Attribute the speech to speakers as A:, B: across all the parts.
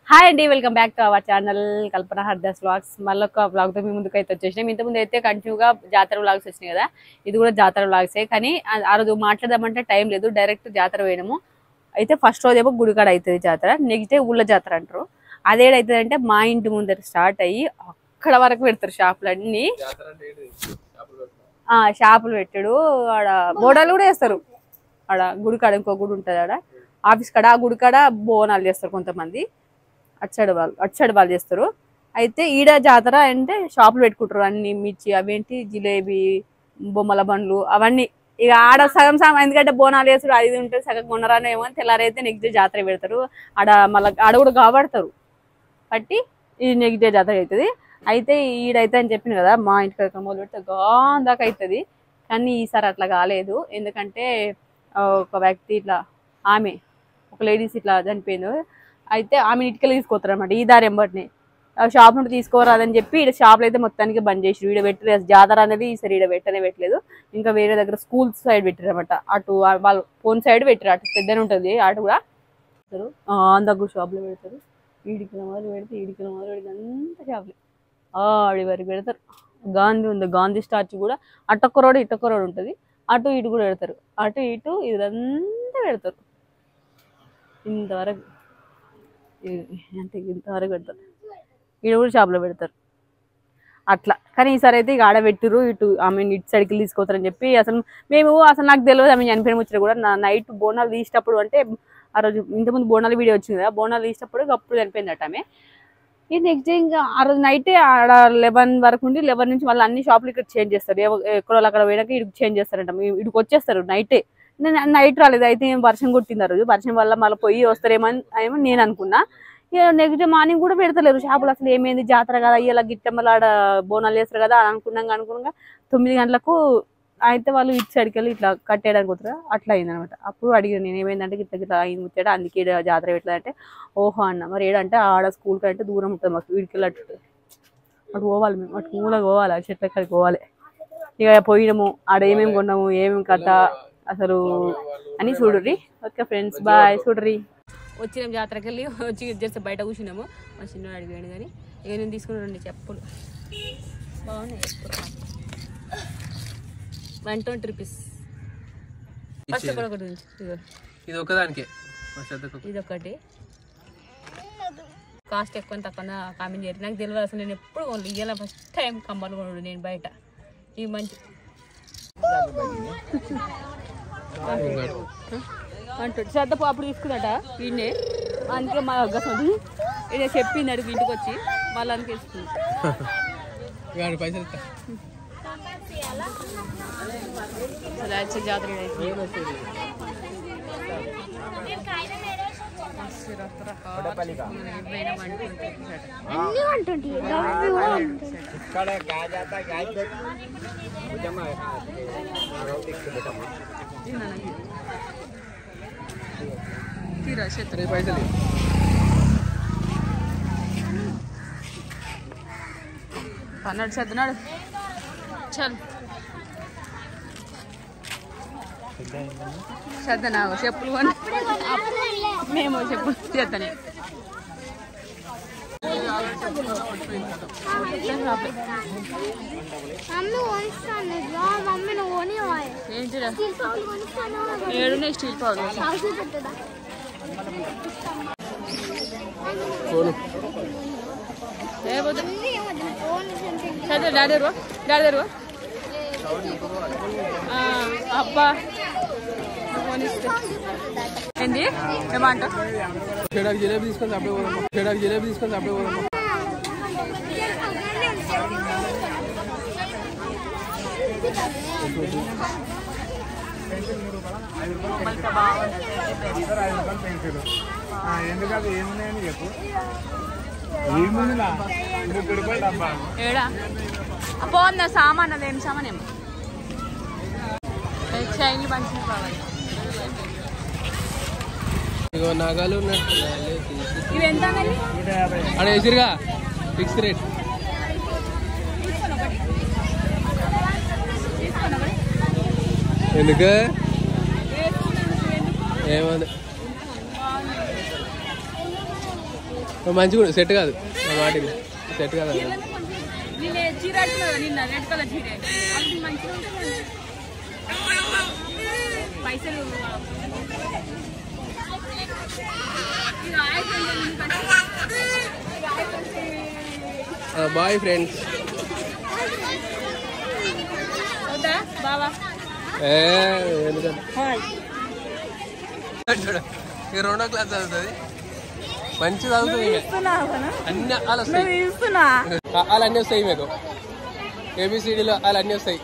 A: Hi అండి, welcome back to our channel Kalpana Hardas vlogs. మళ్ళీ ఒక వ్లాగ్తో మీ ముందుకు అయితే వచ్చేసినాం. ఇంతకుముందు అయితే కంటిన్యూగా జాతర వ్లాగ్స్ వచ్చినాయి కదా, ఇది కూడా జాతర వ్లాగ్సే. కానీ ఆ రోజు మాట్లాడదామంటే టైం లేదు, డైరెక్ట్ జాతర పోయినాము. అయితే ఫస్ట్ రోజు ఏమో గుడికాడ అవుతుంది జాతర, నెక్స్ట్ డే ఊళ్ళో జాతర అంటారు. అదేడవుతుంది అంటే మా ఇంటి ముందర స్టార్ట్ అయ్యి అక్కడ వరకు పెడతారు షాపులు అన్ని. షాపులు పెట్టాడు ఆడ, బోడాలు కూడా వేస్తారు ఆడ గుడికాడ. ఇంకో గుడి ఉంటుంది ఆడ ఆఫీస్ కాడ, ఆ గుడి కాడ బోనాలు చేస్తారు కొంతమంది. అటు సైడ్ వాళ్ళు చేస్తారు. అయితే ఈడ జాతర అంటే షాపులు పెట్టుకుంటారు అన్ని, మిర్చి అవేంటి జిలేబీ బొమ్మల బండ్లు అవన్నీ. ఇక ఆడ సగం సగం, ఎందుకంటే బోనాలు వేసుడు అది ఉంటుంది, సగం కొనరాను ఏమో అని తెల్లారైతే నెక్స్ట్ డే జాతర పెడతారు ఆడ. మళ్ళీ ఆడ కూడా కాబడతారు పట్టి, ఇది నెక్స్ట్ డే జాతర అవుతుంది. అయితే ఈడైతే అని చెప్పిన కదా, మా ఇంటికి మొదలు పెడితే గాందాకా అవుతుంది. కానీ ఈసారి అట్లా కాలేదు, ఎందుకంటే ఒక వ్యక్తి ఇట్లా ఆమె ఒక లేడీస్ ఇట్లా చనిపోయింది. అయితే ఆమెను ఇటుకలు తీసుకొస్తారు అనమాట ఈ దారి ఎంబటిని. షాప్ నుండి తీసుకోరాదని చెప్పి ఇక్కడ షాప్లో అయితే మొత్తానికి బంద్ చేసి ఈడ పెట్టలేదు. జాతర అనేది ఈసారి ఈడ పెట్టలేదు. ఇంకా వేరే దగ్గర స్కూల్స్ సైడ్ పెట్టారు అనమాట. అటు వాళ్ళు ఫోన్ సైడ్ పెట్టారు, అటు పెద్దనే ఉంటుంది అటు కూడా పెడతారు. దగ్గర షాప్లో పెడతారు. ఈడికిల మొదలు పెడితే అంత షాప్లే ఆడి వరకు పెడతారు. గాంధీ ఉంది, గాంధీ స్టాచ్యూ కూడా అటొక్క రోడ్ ఇటొక్క రోడ్ ఉంటుంది, అటు ఇటు కూడా పెడతారు. అటు ఇటు ఇదంతా పెడతారు. ఇంతవరకు అంటే ఇంతవరకు పెడతారు. ఈడ కూడా షాప్లో పెడతారు అట్లా. కానీ ఈసారి అయితే ఇక ఆడ పెట్టిరు, ఇటు ఆమె ఇటు సైడ్కి తీసుకోతారని చెప్పి. అసలు నాకు తెలియదు ఆమె చనిపోయిన ముచ్చట కూడా. నైట్ బోనాలు తీసేటప్పుడు, అంటే ఆ రోజు ఇంతకుముందు బోనాలు వీడియో వచ్చింది కదా, బోనాలు తీసేటప్పుడు అప్పుడు చనిపోయిందట ఆమె. ఈ నెక్స్ట్ డే ఇంకా ఆ రోజు నైటే ఆడ 11 వరకు ఉండి 11 నుంచి మళ్ళీ అన్ని షాపులు ఇక్కడ చేంజ్ చేస్తారు. ఎక్కడో అక్కడ పోయినాక ఇడికి చేంజ్ చేస్తారంట, ఇడికి వచ్చేస్తారు నైటే. నేను నైట్ రాలేదు, అయితే వర్షం కొట్టింది ఆ రోజు. వర్షం వల్ల మళ్ళీ పొయ్యి వస్తారేమో ఏమో నేను అనుకున్నా. ఇక నెక్స్ట్ డే మార్నింగ్ కూడా పెడతలేరు షాపులు. అసలు ఏమైంది జాతర కదా, ఇలా గిట్టమ్మల ఆడ బోనాలు చేస్తారు కదా అని అనుకున్నాగా 9 గంటలకు అయితే వాళ్ళు ఇటు సైడ్కి వెళ్ళి ఇట్లా కట్టేయడానికి పోతారు. అట్లా అయింది అనమాట. అప్పుడు అడిగాను నేను, ఏమైందంటే గిట్లా అయింది ముచ్చాడు, అందుకే జాతర పెట్టలేదంటే ఓహో అన్న. మరి ఏడంటే ఆడ స్కూల్ కంటే దూరం ఉంటుంది మాకు, వీడికి అటు పోవాలి, మేము అటు మూలకి పోవాలి, ఆ చెట్ల కాడికి పోవాలి. ఇక పోయినాము, ఆడ ఏమేమి కొన్నాము, ఏమేమి కథ అసలు అని చూడుర్రి. Okay friends, bye. చూడరి వచ్చినాం జాతరకి వెళ్ళి, వచ్చి జస్ట్ బయట కూర్చున్నాము. మా చిన్నవాడు అడిగాడు కానీ ఇక నేను తీసుకున్నానండి చెప్పులు. బాగున్నాయి చెప్పులు, 120 రూపీస్. ఫస్ట్ ఒకటి ఇది ఒకదానికి, ఇది ఒకటి కాస్ట్ ఎక్కువ తక్కువ కామెంట్ చేయరు. నాకు తెలియదు అసలు, నేను ఎప్పుడు కొనలేదు. ఇవాళ ఫస్ట్ టైం కమ్మలు కొనడు నేను బయట. ఇవి మంచి 120 శ్రద్ధ అప్పుడు తీసుకున్నట వీడినే, అందుకే మా గసంది ఇదే చెప్పింది అడిగి ఇంటికి వచ్చి మళ్ళీ అందుకే వేసుకుంది. జాతర పన్నాడు చదువున్నాడు. చల్ చద్దనా చెప్పులు కొని మేము చెప్పులు చేద్దనే. ఏంటిరా ఏడున్నాయి స్టీల్ పౌడర్. చదువు డాడీ అబ్బా ఏంది ఏమంటా జిలేబీ తీసుకొని అప్పుడే
B: ఎందుకంటే ఏమున్నాయని చెప్పు.
A: ఏడా పోందా సామాన్, అదేం సామాన్ ఏమో చైన్లు పంచిన కావాలి.
C: నగలు
A: ఇవి ఎంత
C: అక్కడ వేసిరుగా ఫిక్స్ రేట్. ఎందుకు ఏమది మంచిగా సెట్ కాదు వాటికి సెట్ కాదు
A: చీర నిన్న రెడ్ కలర్ చీర అది మంచిగా ఉంటుంది పైసలు
C: బాయ్ ఫ్రెండ్స్
A: బావా
C: ఇక 2వ క్లాస్ చదువుతుంది మంచి చదువుతుంది అన్ని వాళ్ళు వస్తాయి వాళ్ళు అన్నీ వస్తాయి మీకు ఏబిసిడీలో వాళ్ళు అన్నీ వస్తాయి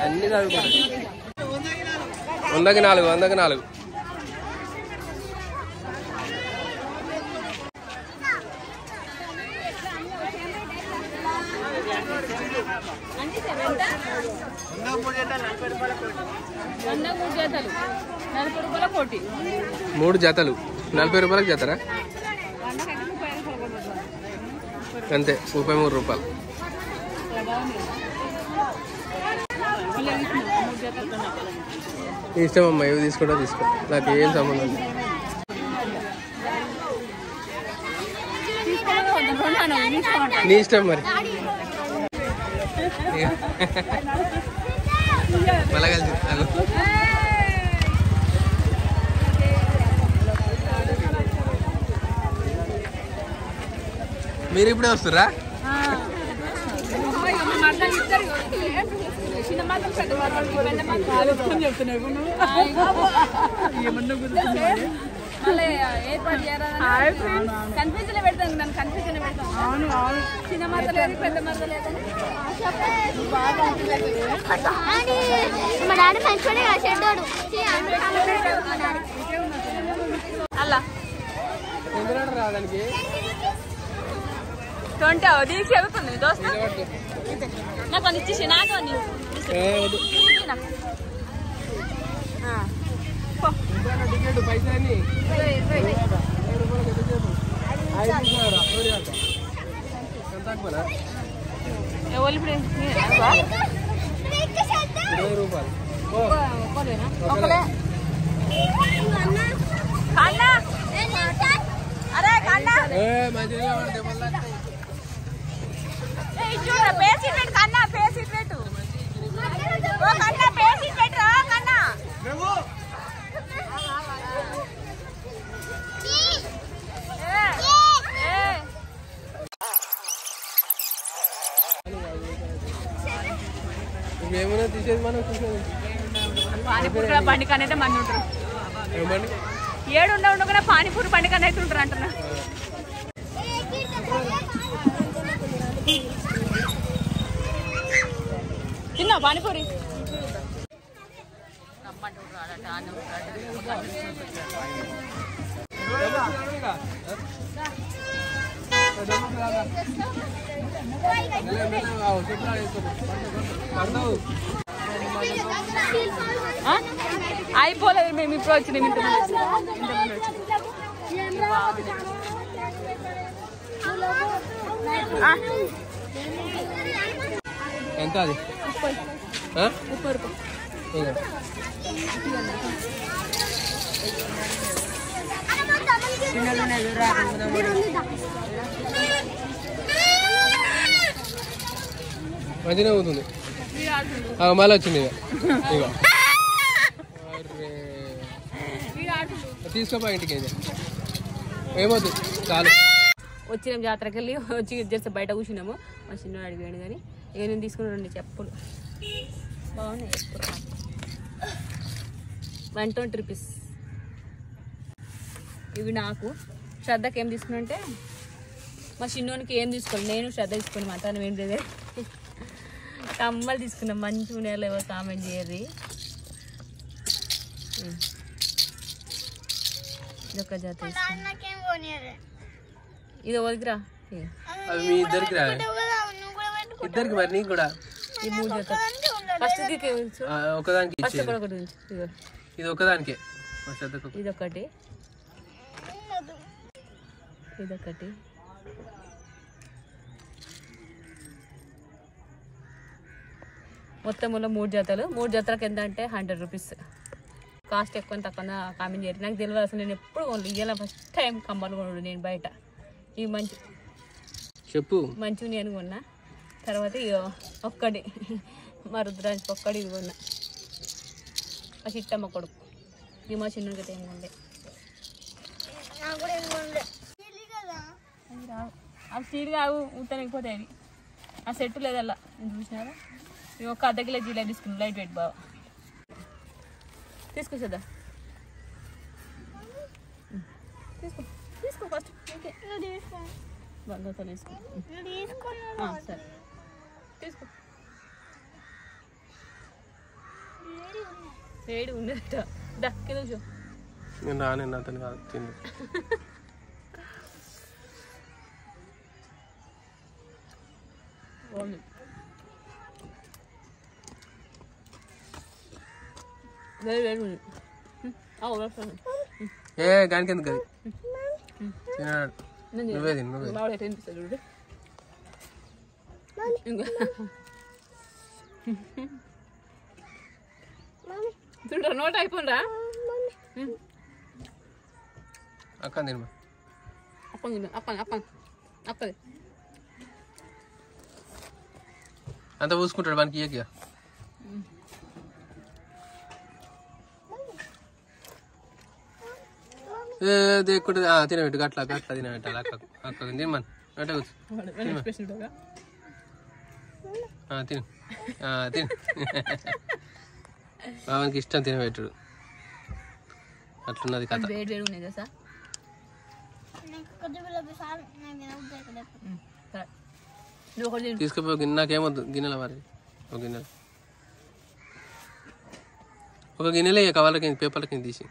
C: అన్ని చదువుకుంటాయి 100కి 4 100కి 4 3 జతలు 40 రూపాయలకు జతరా అంతే 33 రూపాయలు ఇష్టం అమ్మా ఇవి తీసుకుంటా తీసుకో నాకు ఏం సంబంధం లేదు నీ ఇష్టం మరి మళ్ళా కలిసి మీరు ఇప్పుడే వస్తురా
A: కన్ఫ్యూజన్ పెడతాను నన్ను కన్ఫ్యూజన్ పెడతాను చిన్న మత లేదు పెద్ద మత లేదు అలా
C: రావడానికి
A: 20 దీనికి చెబుతుంది దోస్త నాకు అని ఇచ్చేసి నాకు అని
C: టికెట్ పైసలన్నీ
A: ఎవరు ఇప్పుడు
C: 20 రూపాయలు
A: అరే కన్నా
C: మంచిగా
A: పేసి పెట్టు కన్నా పేసి పెట్టు కన్నా పేసి పెట్టు కన్నా
C: ఏమైనా తీసేది మనం చూసేది
A: పానీపూరి కూడా బండి కానీ అయితే మంది ఉంటారు
C: ఏమండి
A: 7 ఉండగా పానీపూరి బండి కానీ అయితే ఉంటారు అంటున్నా తిన్నా పానీపూరి అయిపోలేదు మేము ఇప్పుడు వచ్చినాం ఇంతమంది
C: ఎంత అది
A: 30 రూపాయలు
C: మంచిగా అవుతుంది మళ్ళీ వచ్చింది ఇక తీసుకోపా ఇంటికి అయితే ఏమవుతుంది చాలు
A: వచ్చినాం జాతరకి వెళ్ళి వచ్చి జస్ట్ బయట కూర్చున్నాము మా చిన్న అడిగాడు కానీ ఇక నేను తీసుకుని 2 చెప్పులు బాగున్నాయి చెప్పులు 120 రూపీస్ ఇవి నాకు శ్రద్ధకి ఏం తీసుకున్నా అంటే మా చిన్నోనికి ఏం తీసుకోండి నేను శ్రద్ధ తీసుకుని మా తను ఏం లేదు కమ్మలు తీసుకున్నాం మంచి ఉన్నాయో లేవో కామెంట్ చేయరు ఇదొక జాత ఇది వదిలిరా
C: అవి మీ ఇద్దరికి రా ఇద్దరికి మరి నీకు కూడా
A: ఈ 3 జత ఫస్ట్
C: ఒకదానికి
A: ఒకటి
C: ఇది ఒకదానికే
A: ఇదొకటి ఇదొకటి మొత్తంలో 3 జతలు 3 జతలకు ఎంత అంటే 100 రూపీస్ కాస్ట్ ఎక్కువ తక్కువ కామెంట్ చేయరు. నాకు తెలియదు అసలు. నేను ఎప్పుడు కొనలేదు. ఇలా ఫస్ట్ టైం కమ్మలు కొనడు నేను బయట. ఇవి మంచి
C: చెప్పు
A: మంచిగా నేను కొన్నా. తర్వాత ఇక ఒక్కడి మా రుద్రాంశకి ఒక్కడి ఇది కొన్నా. ఆ చిట్టమ్మ కొడుకు. ఈ మా చిన్న ఏం ఉండే అవి స్టీల్ కావు ఉత్తనకపోతే అవి. ఆ సెట్ లేదల్లా నేను చూసినారా. ఇవి ఒక అర్ధ కిలో జీలా తీసుకున్నాను లైట్ వెయిట్ బాగా. తీసుకొచ్చేద్దా తీసుకో తీసుకో ఫస్ట్. ఓకే బంగారు తీసుకో. సరే తీసుకో. వేడి ఉండేట దక్కి చూసు.
C: నేను రాను అతను కాదు తింది.
A: వేడి వేడి ఉంది.
C: ఏ గానికి ఎందుకు అది తిన్నాడు. నువ్వే తిను నువ్వే.
A: తింటారు నోట్ అయిపోయిందా.
C: అక్క తినమా.
A: అక్కది
C: అంత పూసుకుంటాడు వానికి ఇయ్యక. దేక్కుంటే తినబెట్టు అట్లా అట్లా తినబెట్టాలి. అక్కకు అక్కకు తినమని అంటే తిను తిను. బావానికి ఇష్టం తినబెట్టుడు. అట్లున్నది కథ.
A: వేడి వేడి ఉన్నాయి కదా సార్.
C: తీసుకుపో నాకేమొద్దు గిన్నెల మరి. ఒక గిన్నెల ఒక గిన్నెలే కవర్ల కింద పేపర్ల కింద తీసి.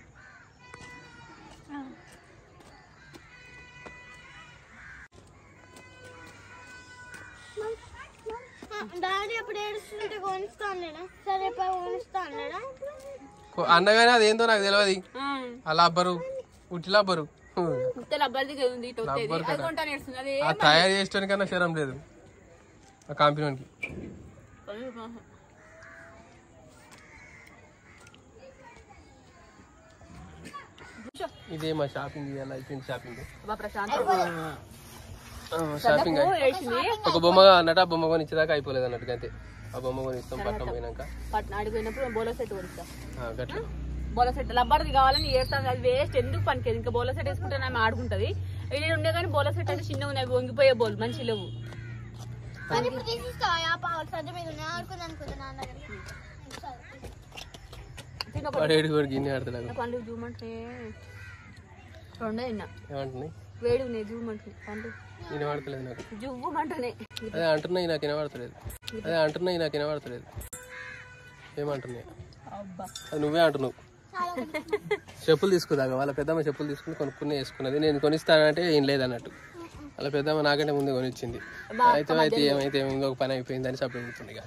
C: అన్నగానే అదేందో నాకు తెలియదు. అలా అబ్బరు ఉట్టి లబ్బరు తయారు చేసేకన్నా శరం లేదు ఆ కంపెనీకి. ఇదే మా షాపింగ్ ఇవాళ అయిపోయింది. షాపింగ్ షాపింగ్ ఒక బొమ్మ అన్నట్టు ఆ బొమ్మ కొని ఇచ్చేదాకా అయిపోలేదు అన్నట్టుగా. అంతే ఆ బొమ్మ కొని ఇస్తాం పట్నం పోయినాక.
A: పట్నాడికి పోయినప్పుడు బోలో సెట్ కొనిస్తా.
C: గట్లా
A: బోలో సెట్ లబ్బర్ది కావాలని ఏడుతాను. అది వేస్ట్ ఎందుకు పనికేది. ఇంకా బోలో సెట్ వేసుకుంటే ఆమె ఆడుకుంటది. ఇది ఉండే కానీ బోలో సెట్ అంటే చిన్నగా ఉన్నాయి. వంగిపోయే బోల్ మంచి లేవు.
C: గిన్నె ఆడతాడు
A: పండుగ జూమంటే రెండే తిన్నా.
C: ఏమంటున్నాయి
A: వేడి ఉన్నాయి జూమంటే పండుగ
C: వినబడతలేదు నాకు.
A: జువ్వమంటనే
C: అదే అంటున్నాయి నాకు వినబడతలేదు. అదే అంటున్నాయి నాకు వినబడతలేదు. ఏమంటున్నాయి అది నువ్వే అంటున్నావు. చెప్పులు తీసుకుదాకా వాళ్ళ పెద్దమ్మ చెప్పులు తీసుకుని కొనుక్కునే వేసుకున్నది. నేను కొనిస్తానంటే ఏం లేదన్నట్టు. వాళ్ళ పెద్దమ్మ నాకంటే ముందే కొనిచ్చింది. అయితే అయితే ఏమైతే ఇంకొక పని అయిపోయిందని సపరేట్ అవుతుంది. ఇక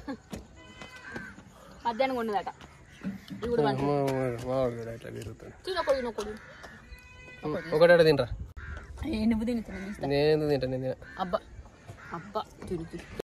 A: మధ్యాహ్నం ఉండదట
C: మావాడు ఇట్లా తిరుగుతాడు.
A: ఒకటి
C: తినరా.
A: నువ్వు తిని
C: నేను తింటా. నేను
A: అబ్బా అబ్బా తిను